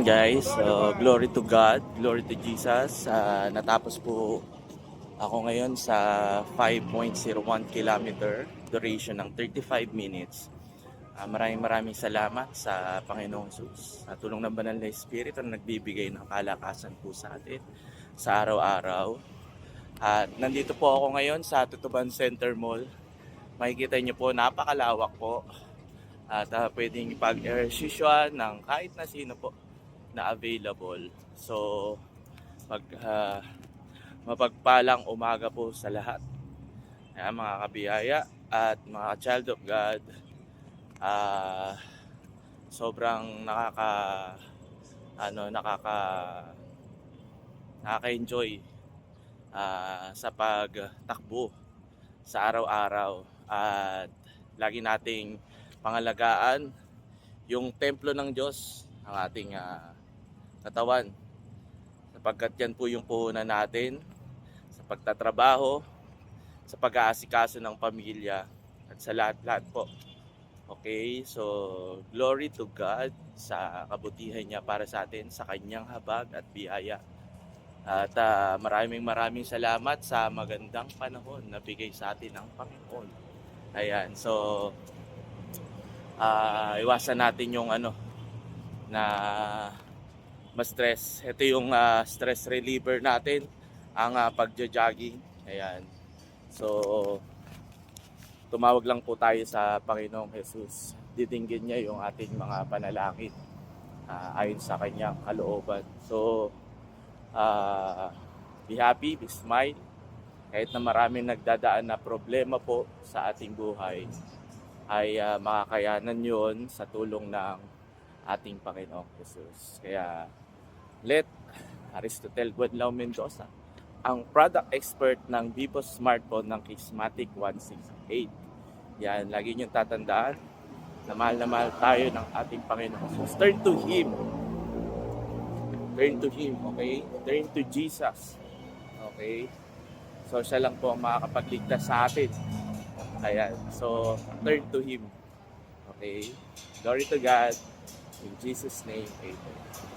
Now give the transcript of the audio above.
Guys, glory to God, glory to Jesus. Natapos po ako ngayon sa 5.01 kilometer, duration ng 35 minutes. Maraming salamat sa Panginoong Jesus. Sa tulong ng Banal na Espiritu na nagbibigay ng kalakasan po sa atin sa araw-araw. At nandito po ako ngayon sa Tutuban Center Mall. Makikita niyo po, napakalawak po. At pwedeng ipag-ehersisyo ng kahit na sino po na available. So, mapagpalang umaga po sa lahat. Ayan, mga kabiyaya at mga child of God. Sobrang nakaka-enjoy sa pagtakbo sa araw-araw, at lagi nating pangalagaan yung templo ng Diyos, ang ating katawan, sapagkat yan po yung puhunan natin sa pagtatrabaho, sa pag-aasikaso ng pamilya, at sa lahat-lahat po. Okay, so glory to God sa kabutihan niya para sa atin, sa kanyang habag at biyaya. At maraming salamat sa magandang panahon na bigay sa atin ng Panginoon. Ayan, so iwasan natin yung na ma-stress. Ito yung stress reliever natin, ang pagja-jogging. Ayan. So, tumawag lang po tayo sa Panginoong Jesus. Didinggin niya yung ating mga panalangin ayon sa kanyang kalooban. So, be happy, be smile. Kahit na maraming nagdadaan na problema po sa ating buhay, ay makakayanan yon sa tulong ng ating Panginoong Jesus. Kaya, let Aristotel Guadlao Mendoza, ang product expert ng Vivo smartphone ng Kismatic 168. Yan, lagi niyong tatandaan na mahal tayo ng ating Panginoong Jesus. Turn to Him. Turn to Him, okay? Turn to Jesus. Okay? So, siya lang po ang makakapagligtas sa atin. Ayan. So, turn to Him. Okay? Glory to God. In Jesus' name, amen.